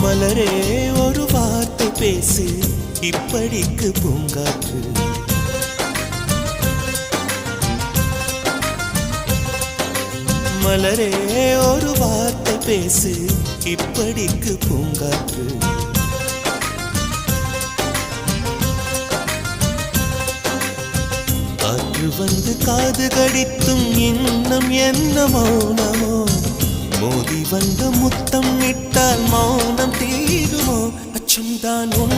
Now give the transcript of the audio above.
மலரே ஒரு வார்த்தை பேசு இப்படிக்கு பூங்காற்று. மலரே ஒரு வார்த்தை பேசு இப்படிக்கு பூங்காற்று. காற்று வந்து காது கடித்தும் இன்னும் என்ன மௌனமோ, மோதி வந்த முத்தம் இட்டால் மௌனம் தீருமோ, அச்சம்தான் உன்